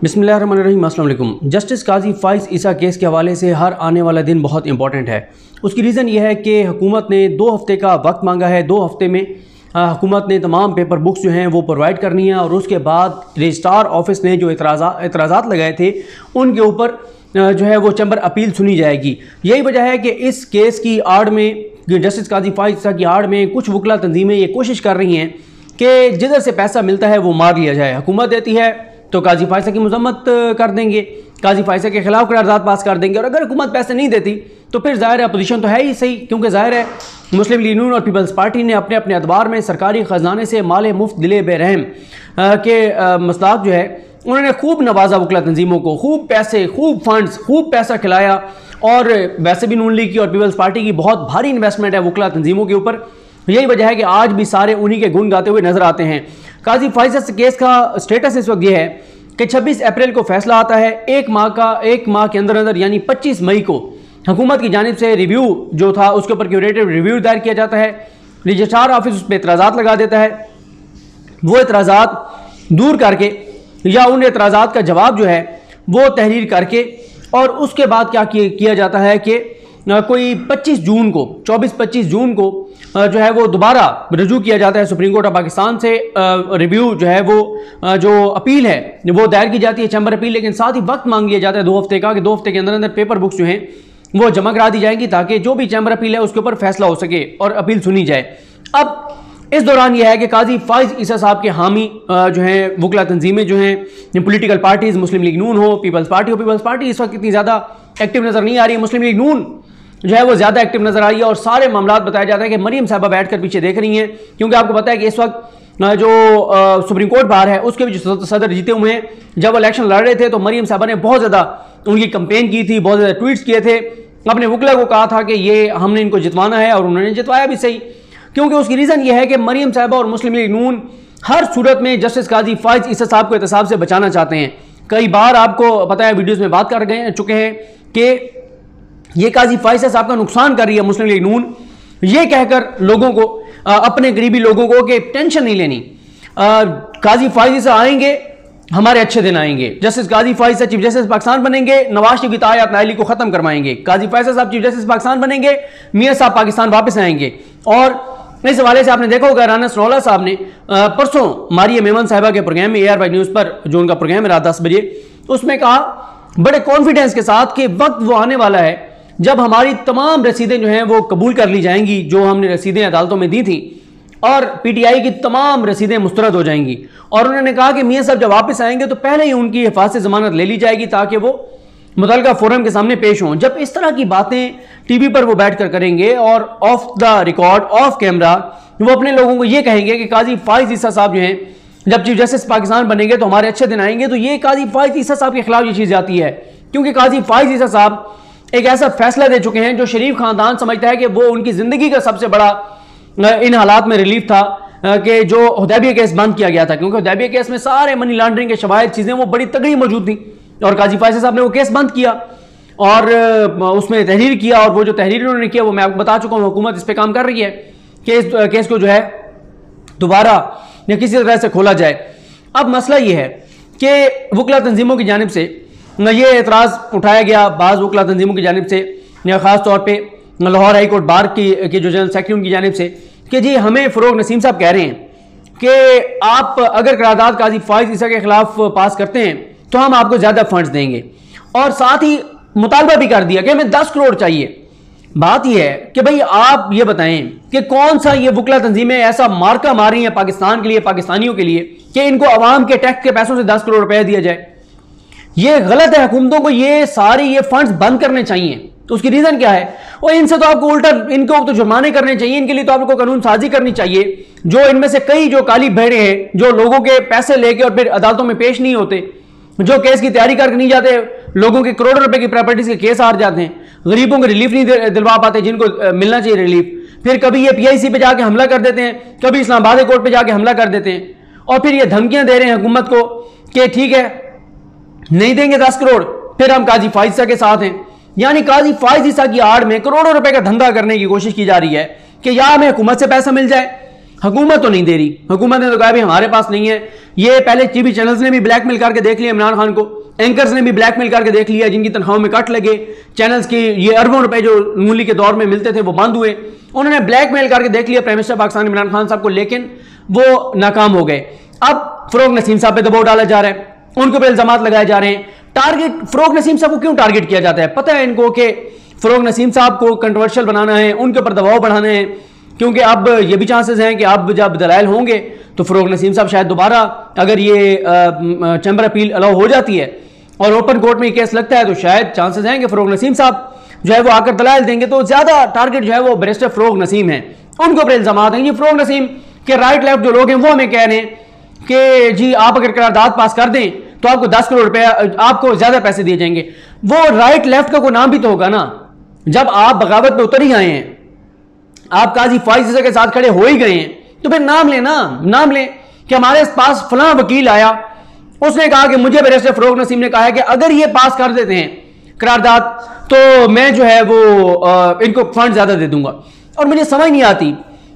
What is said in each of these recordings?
बिस्मिल्लाहिर्रहमानिर्रहीम। अस्सलाम वालेकुम। जस्टिस काजी फ़ाइज़ ईसा केस के हवाले से हर आने वाला दिन बहुत इंपॉर्टेंट है। उसकी रीज़न ये है कि हुकूमत ने 2 हफ़्ते का वक्त मांगा है। 2 हफ़्ते में हुकूमत ने तमाम पेपर बुक्स जो हैं वो प्रोवाइड करनी है और उसके बाद रजिस्ट्रार ऑफिस ने जो एतराज़ात लगाए थे उनके ऊपर जो है वो चैम्बर अपील सुनी जाएगी। यही वजह है कि इस केस की आड़ में, जस्टिस काजी फ़ाइज़ ईसा की आड़ में कुछ वकला तंजीमें ये कोशिश कर रही हैं कि जिधर से पैसा मिलता है वो मार लिया जाए। हुकूमत देती है तो काजी फ़ाइज़ा की मजम्मत कर देंगे, काजी फ़ाइज़ा के खिलाफ करारदाद पास कर देंगे, और अगर हुकूमत पैसे नहीं देती तो फिर ज़ाहिर है अपोजिशन तो है ही सही, क्योंकि ज़ाहिर है मुस्लिम लीग नून और पीपल्स पार्टी ने अपने अपने अदवार में सरकारी ख़जाने से माल मुफ्त दिले बेरहम के मसलाक जो है उन्होंने खूब नवाजा वकला तंजीमों को, खूब पैसे, खूब फंड्स, खूब पैसा खिलाया। और वैसे भी नून लीग की और पीपल्स पार्टी की बहुत भारी इन्वेस्टमेंट है वकला तंजीमों के ऊपर। यही वजह है कि आज भी सारे उन्हीं के गुण गाते हुए नजर आते हैं। काजी फ़ाइज़ा केस का स्टेटस इस वक्त ये है कि 26 अप्रैल को फैसला आता है। एक माह के अंदर अंदर यानी 25 मई को हुकूमत की जानिब से रिव्यू जो था उसके ऊपर क्यूरेटिव रिव्यू दायर किया जाता है। रजिस्ट्रार ऑफिस उस पर एतराज़ात लगा देता है। वो एतराज़ात दूर करके या उन एतराज़ात का जवाब जो है वो तहरीर करके और उसके बाद क्या किया जाता है कि कोई 25 जून को 24-25 जून को जो है वो दोबारा रजू किया जाता है सुप्रीम कोर्ट ऑफ पाकिस्तान से। रिव्यू जो है वो जो अपील है वो दायर की जाती है, चैम्बर अपील, लेकिन साथ ही वक्त मांग लिया जाता है 2 हफ्ते का कि 2 हफ्ते के अंदर अंदर पेपर बुक्स जो हैं वो जमा करा दी जाएंगी ताकि जो भी चैम्बर अपील है उसके ऊपर फैसला हो सके और अपील सुनी जाए। अब इस दौरान यह है कि काजी फ़ाइज़ ईसा साहब के हामी जो हैं वकला तंजीमें जो हैं पोलिटिकल पार्टीज़, मुस्लिम लीग नून हो, पीपल्स पार्टी इस वक्त इतनी ज़्यादा एक्टिव नज़र नहीं आ रही है। मुस्लिम लीग नून जो है वो ज़्यादा एक्टिव नज़र आ रही है और सारे मामलात बताया जाता है कि मरीम साहबा बैठ कर पीछे देख रही हैं, क्योंकि आपको पता है कि इस वक्त जो सुप्रीम कोर्ट बार है उसके भी जो सदर जीते हुए हैं, जब वो इलेक्शन लड़ रहे थे तो मरीम साहबा ने बहुत ज़्यादा उनकी कंपेन की थी, बहुत ज़्यादा ट्वीट्स किए थे, अपने वकला को कहा था कि ये हमने इनको जितवाना है, और उन्होंने जितवाया भी सही। क्योंकि उसकी रीज़न ये है कि मरीम साहबा और मुस्लिम लीग नून हर सूरत में जस्टिस काजी फ़ाइज़ ईसा साहब को एहतसाब से बचाना चाहते हैं। कई बार आपको पता है वीडियोज़ में बात कर चुके हैं कि ये काजी फ़ाइज़ा साहब का नुकसान कर रही है मुस्लिम लीग नून, ये कहकर लोगों को, अपने करीबी लोगों को, कि टेंशन नहीं लेनी, काजी फ़ाइज़ा आएंगे, हमारे अच्छे दिन आएंगे। जस्टिस काजी फ़ाइज़ा चीफ जस्टिस पाकिस्तान बनेंगे, नवाज शरीफ की तायात नाइली को खत्म करवाएंगे। काजी फ़ाइज़ा साहब चीफ जस्टिस पाकिस्तान बनेंगे, मियां साहब पाकिस्तान वापस आएंगे। और इस हवाले से आपने देखा होगा राना सनोल्ला साहब ने परसों मारिया मेमन साहिबा के प्रोग्राम में AR न्यूज़ पर, जो उनका प्रोग्राम है रात 10 बजे, उसमें कहा बड़े कॉन्फिडेंस के साथ कि वक्त वो आने वाला है जब हमारी तमाम रसीदें जो हैं वो कबूल कर ली जाएंगी, जो हमने रसीदें अदालतों में दी थी, और PTI की तमाम रसीदें मुस्तरद हो जाएंगी। और उन्होंने कहा कि मियां साहब जब वापस आएंगे तो पहले ही उनकी हिफाजत जमानत ले ली जाएगी ताकि वो मुतल्लिका फोरम के सामने पेश हों। जब इस तरह की बातें टीवी पर वो बैठ कर करेंगे और of the record, of camera, वो अपने लोगों को ये कहेंगे कि काजी फ़ाइज़ ईसा साहब जो हैं जब चीफ जस्टिस पाकिस्तान बनेंगे तो हमारे अच्छे दिन आएंगे, तो ये काजी फ़ाइज़ ईसा साहब के खिलाफ ये चीज़ जाती है। क्योंकि काजी फ़ाइज़ ईसा साहब एक ऐसा फैसला दे चुके हैं जो शरीफ खानदान समझता है कि वो उनकी जिंदगी का सबसे बड़ा इन हालात में रिलीफ था कि जो हुदैबिया केस बंद किया गया था, क्योंकि हुदैबिया केस में सारे मनी लॉन्ड्रिंग के शवाहिद चीजें वो बड़ी तगड़ी मौजूद थी, और काजी फ़ाइज़ा साहब ने वो केस बंद किया और उसमें तहरीर किया, और वो जो तहरीर उन्होंने किया वो मैं आपको बता चुका हूँ, हुकूमत इस पर काम कर रही है कि इस केस को जो है दोबारा या किसी तरह से खोला जाए। अब मसला ये है कि वकला तंजीमों की जानिब से ये एतराज़ उठाया गया बाज़ वकला तंजीमों की जानिब से, या ख़ास तौर पे लाहौर हाई कोर्ट बार की जो जनरल सेक्रेटरी उनकी जानिब से, कि जी हमें फ़रोग नसीम साहब कह रहे हैं कि आप अगर करारदाद काजी फ़ाइज़ ईसा के खिलाफ पास करते हैं तो हम आपको ज़्यादा फंड्स देंगे, और साथ ही मुतालबा भी कर दिया कि हमें 10 करोड़ चाहिए। बात यह है कि भाई आप ये बताएं कि कौन सा ये वकला तंजीमें ऐसा मार्का मार रही हैं पाकिस्तान के लिए, पाकिस्तानियों के लिए, कि इनको अवाम के टैक्स के पैसों से 10 करोड़ रुपए दिया जाए। ये गलत है। हुकूमतों को ये सारे ये फंड्स बंद करने चाहिए। तो उसकी रीजन क्या है? और इनसे तो आपको उल्टा, इनको तो जुर्माने करने चाहिए, इनके लिए तो आपको कानून साजी करनी चाहिए। जो इनमें से कई जो काली भेड़े हैं जो लोगों के पैसे लेके और फिर अदालतों में पेश नहीं होते, जो केस की तैयारी करके नहीं जाते, लोगों के करोड़ों रुपए की प्रॉपर्टीज के केस हार जाते हैं, गरीबों को रिलीफ नहीं दिलवा पाते जिनको मिलना चाहिए रिलीफ, फिर कभी ये PIC पे जाके हमला कर देते हैं, कभी इस्लामाबाद कोर्ट पे जाके हमला कर देते हैं, और फिर ये धमकियां दे रहे हैं हुकूमत को कि ठीक है नहीं देंगे 10 करोड़, फिर हम काजी फ़ाइज़ा के साथ हैं। यानी काजी फ़ाइज़ ईसा की आड़ में करोड़ों रुपए का धंधा करने की कोशिश की जा रही है कि या हमें हुकूमत से पैसा मिल जाए हुकूमत तो नहीं दे रही। हुकूमत ने तो कहा भी हमारे पास नहीं है। ये पहले टीवी चैनल्स ने भी ब्लैकमेल करके देख लिया इमरान खान को, एंकर्स ने भी ब्लैकमेल करके देख लिया, जिनकी तनख्वाहों में कट लगे, चैनल्स की ये अरबों रुपए जो मूली के दौर में मिलते थे वो बंद हुए। उन्होंने ब्लैकमेल करके देख लिया प्राइम मिनिस्टर पाकिस्तान इमरान खान साहब को, लेकिन वो नाकाम हो गए। अब फरोग नसीम साहब पे दबाव डाला जा रहा है, उनके ऊपर इल्जाम लगाए जा रहे हैं। टारगेट फरोग नसीम साहब को क्यों टारगेट किया जाता है? पता है इनको कि फरोग नसीम साहब को कंट्रोवर्शियल बनाना है, उनके ऊपर दबाव बढ़ाना है, क्योंकि अब ये भी चांसेस हैं कि अब जब दलाइल होंगे तो फरोग नसीम साहब शायद दोबारा, अगर ये चैम्बर अपील अलाउ हो जाती है और ओपन कोर्ट में ये केस लगता है, तो शायद चांसेस हैं कि फरोग नसीम साहब जो है वो आकर दलाइल देंगे। तो ज्यादा टारगेट जो है वो बैरिस्टर फरोग नसीम है, उनके ऊपर इल्जाम हैं। ये फरोग नसीम के राइट लेफ्ट जो लोग हैं वो हमें कह रहे हैं कि जी आप अगर करारदाद पास कर दें तो आपको 10 करोड़ रुपया, आपको ज्यादा पैसे दिए जाएंगे। वो राइट लेफ्ट का कोई नाम भी तो होगा ना। जब आप बगावत पे उतर ही आए हैं, आप काजी फाइज ईसा के साथ खड़े हो ही गए हैं, तो फिर नाम लें ना, नाम लें कि हमारे पास फलां वकील आया, उसने कहा कि मुझे बैरिस्टर फरोग नसीम ने कहा है कि अगर ये पास कर देते हैं करारदाद तो मैं जो है वो इनको फंड ज्यादा दे दूंगा। और मुझे समझ नहीं आती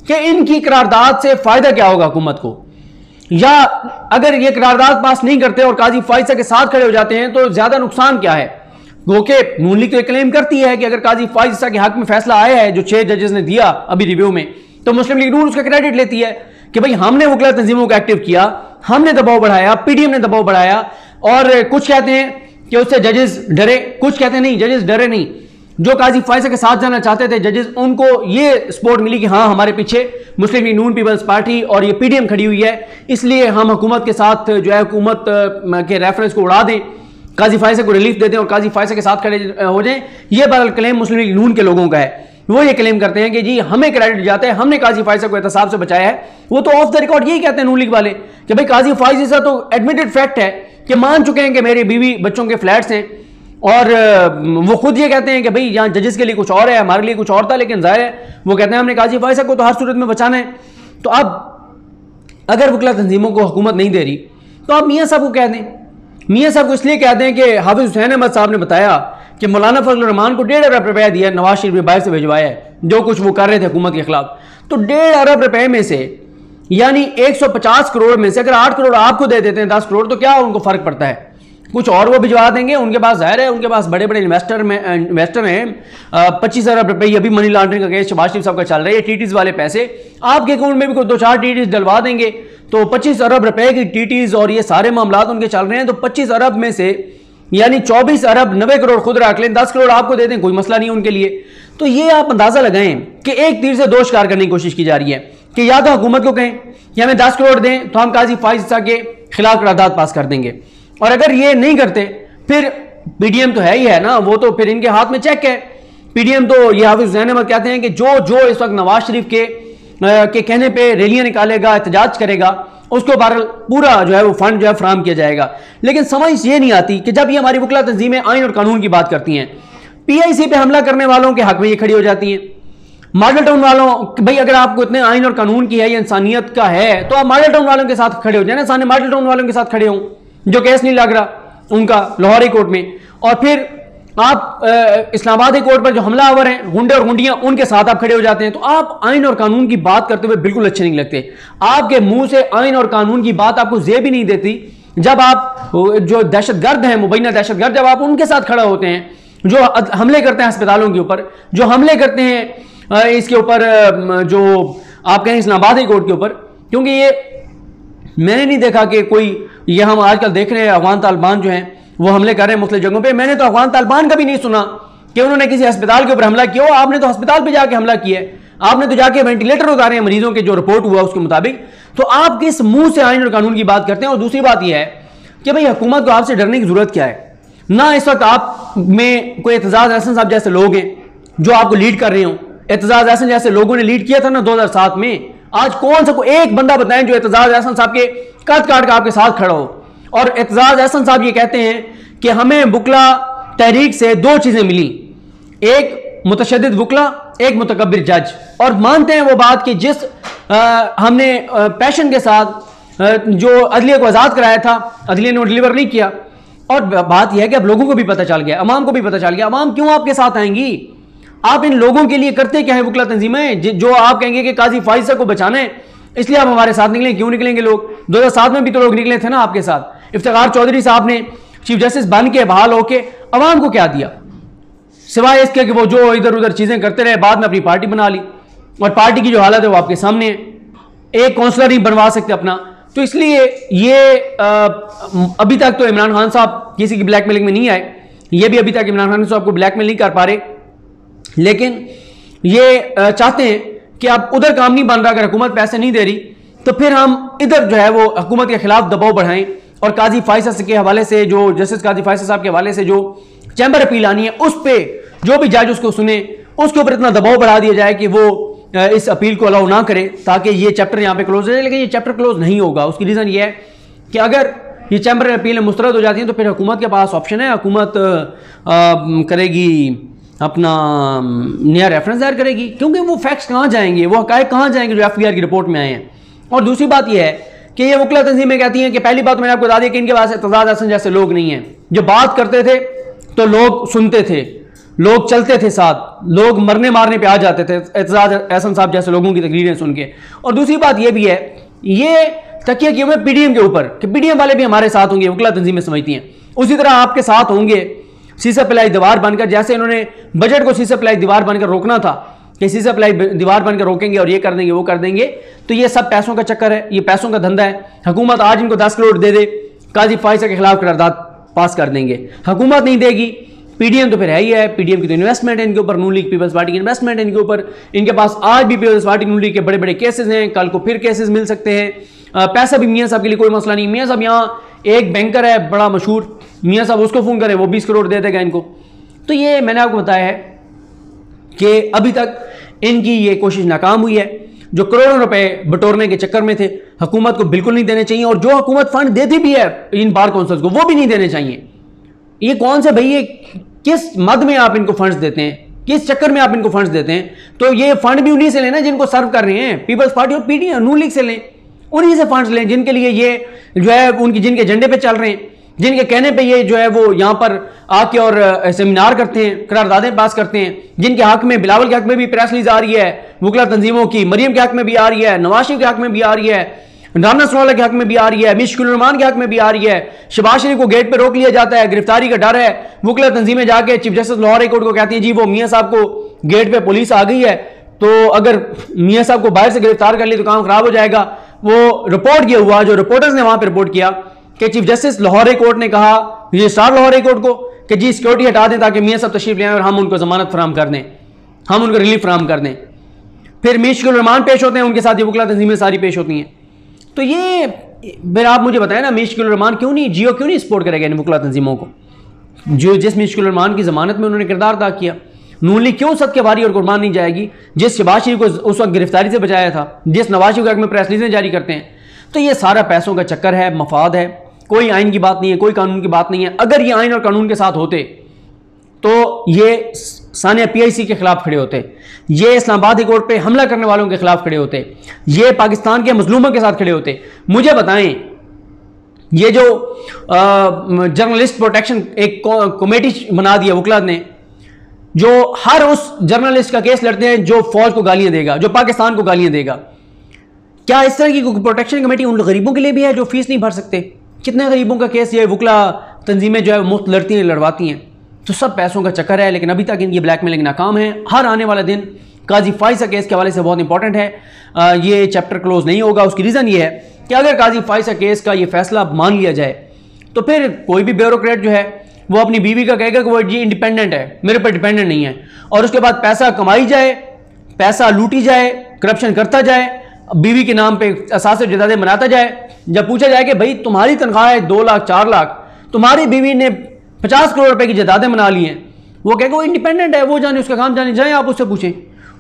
कि इनकी करारदाद से फायदा क्या होगा हुकूमत को, या अगर ये करारदाद पास नहीं करते और काजी फाइज के साथ खड़े हो जाते हैं तो ज्यादा नुकसान क्या है। वो के नून लीग तो क्लेम करती है कि अगर काजी फाइज के हक में फैसला आया है जो 6 जजेस ने दिया अभी रिव्यू में, तो मुस्लिम लीग नून उसका क्रेडिट लेती है कि भाई हमने वकला तंजीमों को एक्टिव किया, हमने दबाव बढ़ाया, पीडीएम ने दबाव बढ़ाया। और कुछ कहते हैं कि उससे जजेस डरे, कुछ कहते हैं नहीं जजेस डरे नहीं। जो काजी फाइज के साथ जाना चाहते थे जजेस, उनको ये सपोर्ट मिली कि हाँ हमारे पीछे मुस्लिम लीग नून पीपल्स पार्टी और ये पीडीएम खड़ी हुई है, इसलिए हम हुकूमत के साथ जो है हुकूमत के रेफरेंस को उड़ा दें, काजी फाइज को रिलीफ दे दें और काजी फाइज के साथ खड़े हो जाएं। ये बहरहाल क्लेम मुस्लिम लीग नून के लोगों का है। वो ये क्लेम करते हैं कि जी हमें क्रेडिट जाता है, हमने काजी फाइज को एहतसाब से बचाया है। वो तो ऑफ द रिकॉर्ड यही कहते हैं नून लीग वाले कि भाई काजी फाइज ऐसा तो एडमिटेड फैक्ट है कि मान चुके हैं कि मेरी बीवी बच्चों के फ्लैट्स हैं, और वो खुद ये कहते हैं कि भाई यहाँ जजेस के लिए कुछ और है, हमारे लिए कुछ और था, लेकिन जाहिर है वो कहते हैं हमने काजी फाइज को तो हर सूरत में बचाना है। तो अब अगर वकला तंजीमों को हुकूमत नहीं दे रही तो आप मियाँ साहब को कह दें। मियाँ साहब को इसलिए कहते हैं कि हाफिज हुसैन अहमद साहब ने बताया कि मौलाना फजल रहमान को 1.5 अरब रुपया दिया, नवाज शरीफ ने बाहर से भिजवाया है जो कुछ वो कर रहे थे हुकूमत के खिलाफ। तो 1.5 अरब रुपए में से यानी 150 करोड़ में से अगर 8 करोड़ आपको दे देते हैं 10 करोड़, तो क्या उनको फर्क पड़ता है? कुछ और वो भिजवा देंगे। उनके पास जाहिर है उनके पास बड़े बड़े इन्वेस्टर हैं। 25 अरब रुपए अभी मनी लॉन्ड्रिंग का केस शहबाज शरीफ साहब का चल रहा है। टीटीज वाले पैसे आपके अकाउंट में भी कोई 2-4 टीटीज डलवा देंगे तो 25 अरब रुपए की टीटीज और ये सारे मामला उनके चल रहे हैं। तो 25 अरब में से यानी 24 अरब 90 करोड़ खुद रख लें, 10 करोड़ आपको दे दें, कोई मसला नहीं उनके लिए। तो ये आप अंदाजा लगाएं कि एक तीर से 2 शिकार करने की कोशिश की जा रही है कि या तो हुकूमत को कहें कि हमें 10 करोड़ दें तो हम काजी फाइज के खिलाफ करारदाद पास कर देंगे, और अगर ये नहीं करते फिर पीडीएम तो है ही है ना, वो तो फिर इनके हाथ में चेक है। पीडीएम तो ये हाफिज हुसैन अहमद कहते हैं कि जो इस वक्त नवाज शरीफ के कहने पे रैलियां निकालेगा, एहतजाज करेगा, उसको बहरहाल पूरा जो है वो फंड जो है फराहम किया जाएगा। लेकिन समझ ये नहीं आती कि जब ये हमारी वकला तंजीमें आइन और कानून की बात करती हैं, पीआईसी पे हमला करने वालों के हक में ये खड़ी हो जाती हैं। मॉडल टाउन वालों, भाई अगर आपको इतने आइन और कानून की है, ये इंसानियत का है, तो आप मॉडल टाउन वालों के साथ खड़े हो जाए ना, सामने मॉडल टाउन वालों के साथ खड़े हों जो केस नहीं लग रहा उनका लाहौरी कोर्ट में, और फिर आप इस्लामाबादी कोर्ट पर जो हमलावर हैं गुंडे और गुंडियां, उनके साथ आप खड़े हो जाते हैं। तो आप आइन और कानून की बात करते हुए बिल्कुल अच्छे नहीं लगते। आपके मुंह से आइन और कानून की बात आपको जेब ही नहीं देती जब आप जो दहशतगर्द हैं, मुबैना दहशतगर्द, जब आप उनके साथ खड़ा होते हैं, जो हमले करते हैं अस्पतालों के ऊपर, जो हमले करते हैं इसके ऊपर, जो आप कहें इस्लामाबादी कोर्ट के ऊपर। क्योंकि ये मैंने नहीं देखा कि कोई, ये हम आजकल देख रहे हैं अफगान तालिबान जो हैं वो हमले कर रहे हैं मुख्तलिफ जगहों पे। मैंने तो अफगान तालिबान का भी नहीं सुना कि उन्होंने किसी अस्पताल के ऊपर हमला किया हो। आपने तो अस्पताल पे जाके हमला किया है, आपने तो जाके वेंटिलेटर उतारे हैं मरीजों के, जो रिपोर्ट हुआ उसके मुताबिक। तो आप किस मुंह से आइन और कानून की बात करते हैं? और दूसरी बात यह है कि भाई हुकूमत को आपसे डरने की जरूरत क्या है? ना इस वक्त आप में कोई एतजाज अहसन साहब जैसे लोग हैं जो आपको लीड कर रहे हो। एतजाज अहसन जैसे लोगों ने लीड किया था ना 2007 में। आज कौन सा कोई एक बंदा बताएं जो एतजाज अहसन साहब के कट काट कर आपके साथ खड़ा हो। और एतजाज अहसन साहब ये कहते हैं कि हमें वकला तहरीक से 2 चीजें मिली, एक मुतशद्दिद वकला, एक मुतकब्बिर जज। और मानते हैं वो बात कि जिस हमने पैशन के साथ जो अदलिया को आज़ाद कराया था, अदलिया ने डिलीवर नहीं किया। और बात यह है कि अब लोगों को भी पता चल गया, अवाम को भी पता चल गया, अवाम क्यों आपके साथ आएंगी। आप इन लोगों के लिए करते क्या है वकला तंजीमें, जो आप कहेंगे कि काजी फाइज को बचाना है, इसलिए आप हमारे साथ निकलें। क्यों निकलेंगे लोग? 2007 में भी तो लोग निकले थे ना आपके साथ। इफ्तिखार चौधरी साहब ने चीफ जस्टिस बन के बहाल होके अवाम को क्या दिया, सिवाय इसके कि वो जो इधर उधर चीजें करते रहे, बाद में अपनी पार्टी बना ली, और पार्टी की जो हालत है वो आपके सामने है। एक काउंसलर नहीं बनवा सकते अपना। तो इसलिए ये अभी तक तो इमरान खान साहब किसी की ब्लैकमेलिंग में नहीं आए, ये भी अभी तक इमरान खान साहब को ब्लैकमेल नहीं कर पा रहे, लेकिन ये चाहते हैं कि अब उधर काम नहीं बन रहा, अगर हुकूमत पैसे नहीं दे रही तो फिर हम इधर जो है वो हुकूमत के खिलाफ दबाव बढ़ाएं, और काजी फाइसा के हवाले से, जो जस्टिस काजी फाइसा साहब के हवाले से जो चैम्बर अपील आनी है, उस पर जो भी जज उसको सुने उसके ऊपर इतना दबाव बढ़ा दिया जाए कि वो इस अपील को अलाउ ना करे, ताकि ये चैप्टर यहाँ पे क्लोज हो जाए। लेकिन ये चैप्टर क्लोज नहीं होगा। उसकी रीज़न ये है कि अगर ये चैम्बर अपीलें मुस्तरद हो जाती हैं तो फिर हुकूमत के पास ऑप्शन है, हुकूमत करेगी अपना नया रेफरेंस दायर करेगी, क्योंकि वो फैक्ट्स कहाँ जाएंगे, वो हक़ाइक़ कहाँ जाएंगे जो FBR की रिपोर्ट में आए हैं। और दूसरी बात यह है कि ये वकला तंजीमें कहती हैं कि पहली बात मैंने आपको बता दी कि इनके पास एतजाज़ हसन जैसे लोग नहीं हैं। जो बात करते थे तो लोग सुनते थे, लोग चलते थे साथ, लोग मरने मारने पे आ जाते थे एतजाज़ हसन साहब जैसे लोगों की तकरीरें सुन के। और दूसरी बात यह भी है, ये तकिया किए हुए PDM के ऊपर कि PDM वाले भी हमारे साथ होंगे, वकला तंजीमें समझती हैं, उसी तरह आपके साथ होंगे सीसा पिलाई दीवार बनकर। जैसे इन्होंने बजट को सीसा पिलाई दीवार बनकर रोकना था कि सीसा पिलाई दीवार बनकर रोकेंगे और ये कर देंगे वो कर देंगे, तो ये सब पैसों का चक्कर है, ये पैसों का धंधा है। हुकूमत आज इनको 10 करोड़ दे दे, काजी फाइसा के खिलाफ करारदाद पास कर देंगे। हुकूमत नहीं देगी, PDM तो फिर है ही है, PDM की तो इन्वेस्टमेंट है इनके ऊपर, नून लीग पीपल्स पार्टी की इन्वेस्टमेंट है इनके ऊपर। इनके पास आज भी पीपल्स पार्टी नून लीग के बड़े बड़े केसेस हैं, कल को फिर केसेस मिल सकते हैं। पैसा भी मियाँ साहब के लिए कोई मसला नहीं। मियाँ साहब यहाँ एक बैंकर है बड़ा मशहूर, मियाँ साहब उसको फ़ोन करें वो 20 करोड़ दे देगा इनको। तो ये मैंने आपको बताया है कि अभी तक इनकी ये कोशिश नाकाम हुई है। जो करोड़ों रुपए बटोरने के चक्कर में थे, हुकूमत को बिल्कुल नहीं देने चाहिए, और जो हुकूमत फंड देती भी है इन बार काउंसिल्स को वो भी नहीं देने चाहिए। ये कौन से भाई, ये किस मद में आप इनको फंड्स देते हैं, किस चक्कर में आप इनको फंड्स देते हैं? तो ये फंड भी उन्हीं से लेना जिनको सर्व कर रहे हैं, पीपल्स पार्टी और PDM नून लीग से लें, उन्हीं से फंड्स लें जिनके लिए ये जो है उनकी जिनके एजेंडे पे चल रहे हैं, जिनके कहने पे ये जो है वो यहाँ पर आके और सेमिनार करते हैं, करारदादें पास करते हैं, जिनके हक में बिलावल के हक में भी प्रेस रिलीज आ रही है, वकला तंजीमों की मरियम के हक में भी आ रही है, नवाज शरीफ के हक में भी आ रही है, राना सरोला के हक में भी आ रही है, मुश्किल रहमान के हक में भी आ रही है। शहबाज शरीफ को गेट पे रोक लिया जाता है, गिरफ्तारी का डर है। वकला तंजीमें जाके chief justice Lahore high court को कहती हैं जी वो मियाँ साहब को गेट पे पुलिस आ गई है, तो अगर मियाँ साहब को बाहर से गिरफ्तार कर लिया तो काम खराब हो जाएगा। वो रिपोर्ट किया हुआ, जो रिपोर्टर्स ने वहां पर रिपोर्ट किया कि chief justice Lahore high court ने कहा रजिस्ट्रार लाहौर हाई कोर्ट को कि जी सिक्योरिटी हटा दें ताकि मियाँ साहब तशरीफ ले आए और हम उनको जमानत फराम कर दें, हम उनको रिलीफ फराम कर दें। फिर मुश्किल रहमान पेश होते हैं, उनके साथ ये वकला तंजीमें सारी पेश होती हैं। तो ये फिर आप मुझे बताएं ना, मुश्किल रहमान क्यों नहीं, जियो क्यों नहीं सपोर्ट करेगा इन वकला तंजीमों को, जो जिस मुश्किल रहमान की जमानत में उन्होंने किरदार अदा किया? नून लीग क्यों सद के वारी और कुर्बान नहीं जाएगी, जिस शहबाज शरीफ को उस वक्त गिरफ्तारी से बचाया था, जिस नवाज शरीफ के हक में प्रेस रिलीजें जारी करते हैं? तो ये सारा पैसों का चक्कर है, मफाद है, कोई आइन की बात नहीं है, कोई कानून की बात नहीं है। अगर ये आइन और कानून के साथ होते तो ये सानिया PIC के खिलाफ खड़े होते, ये इस्लामाबाद हाई कोर्ट पे हमला करने वालों के खिलाफ खड़े होते, ये पाकिस्तान के मजलूमों के साथ खड़े होते। मुझे बताएं, ये जो जर्नलिस्ट प्रोटेक्शन एक कमेटी बना दी है वकला ने, जो हर उस जर्नलिस्ट का केस लड़ते हैं जो फौज को गालियां देगा, जो पाकिस्तान को गालियां देगा, क्या इस तरह की प्रोटेक्शन कमेटी उन गरीबों के लिए भी है जो फीस नहीं भर सकते? कितने गरीबों का केस ये वकला तंजीमें जो है मुफ्त लड़ती हैं, लड़वाती हैं। तो सब पैसों का चक्कर है, लेकिन अभी तक इनकी ब्लैकमेलिंग नाकाम है। हर आने वाला दिन काजी फाइसा केस के हवाले से बहुत इंपॉर्टेंट है। ये चैप्टर क्लोज नहीं होगा। उसकी रीज़न ये है कि अगर काजी फाइसा केस का ये फैसला मान लिया जाए तो फिर कोई भी ब्यूरोक्रेट जो है वो अपनी बीवी का कहेगा कि वो जी इंडिपेंडेंट है, मेरे पर डिपेंडेंट नहीं है, और उसके बाद पैसा कमाई जाए, पैसा लूटी जाए, करप्शन करता जाए, बीवी के नाम पे असासे जदादें बनाता जाए। जब पूछा जाए कि भाई तुम्हारी तनख्वाह है 2 लाख 4 लाख, तुम्हारी बीवी ने 50 करोड़ रुपए की जदादें बना ली हैं, वो कहेगा वो इंडिपेंडेंट है, वो जाने उसका काम जाने, जाए आप उससे पूछें।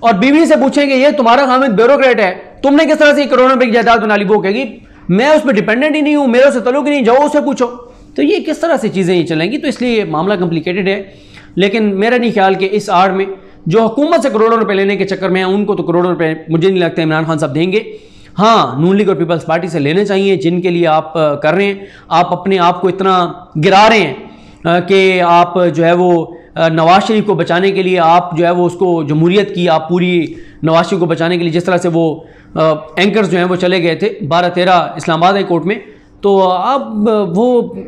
और बीवी से पूछेंगे ये तुम्हारा खामिद ब्यूरोक्रेट है, तुमने किस तरह से करोड़ों रुपए की जायदाद बना ली, वो कहेगी मैं उस पर डिपेंडेंट ही नहीं हूँ, मेरे से तल्लुक ही नहीं, जाओ उससे पूछो। तो ये किस तरह से चीज़ें ही चलेंगी? तो इसलिए ये मामला कॉम्प्लिकेटेड है। लेकिन मेरा नहीं ख्याल कि इस आड़ में जो हुकूमत से करोड़ों रुपए लेने के चक्कर में है, उनको तो करोड़ों रुपए मुझे नहीं लगता इमरान खान साहब देंगे। हाँ, नून लीग और पीपल्स पार्टी से लेने चाहिए, जिनके लिए आप कर रहे हैं। आप अपने आप को इतना गिरा रहे हैं कि आप जो है वो नवाज शरीफ को बचाने के लिए आप जो है वो उसको जमहूरियत की आप पूरी नवाज शरीफ को बचाने के लिए जिस तरह से वो एंकर्स जो हैं वो चले गए थे 12-13 इस्लामाबाद हाई कोर्ट में। तो अब वो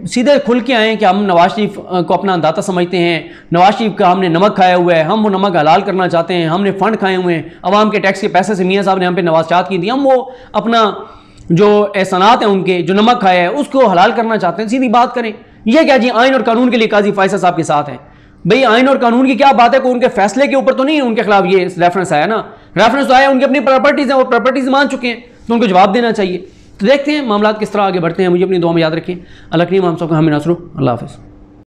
सीधे खुल के आए हैं कि हम नवाज शरीफ को अपना अंदाता समझते हैं, नवाज शरीफ का हमने नमक खाया हुआ है, हम वो नमक हलाल करना चाहते हैं, हमने फ़ंड खाए हुए हैं, अवाम के टैक्स के पैसे से मियाँ साहब ने हम पे नवाज़ात की थी, हम वो अपना जो एहसानात हैं उनके जो नमक खाया है उसको हलाल करना चाहते हैं। सीधी बात करें, ये क्या जी आइन और कानून के लिए काजी फैसल साहब के साथ हैं। भाई आइन और कानून की क्या बात है, कोई उनके फैसले के ऊपर तो नहीं उनके खिलाफ ये रेफरेंस आया ना, रेफरेंस तो आया उनकी अपनी प्रॉपर्टीज़ हैं, वो प्रॉपर्टीज़ मान चुके हैं तो उनको जवाब देना चाहिए। तो देखते हैं मामला किस तरह आगे बढ़ते हैं। मुझे अपनी दुआ में याद रखें। अल्लाह करीम हम सबको हमें नसरो। अल्लाह हाफ़िज़।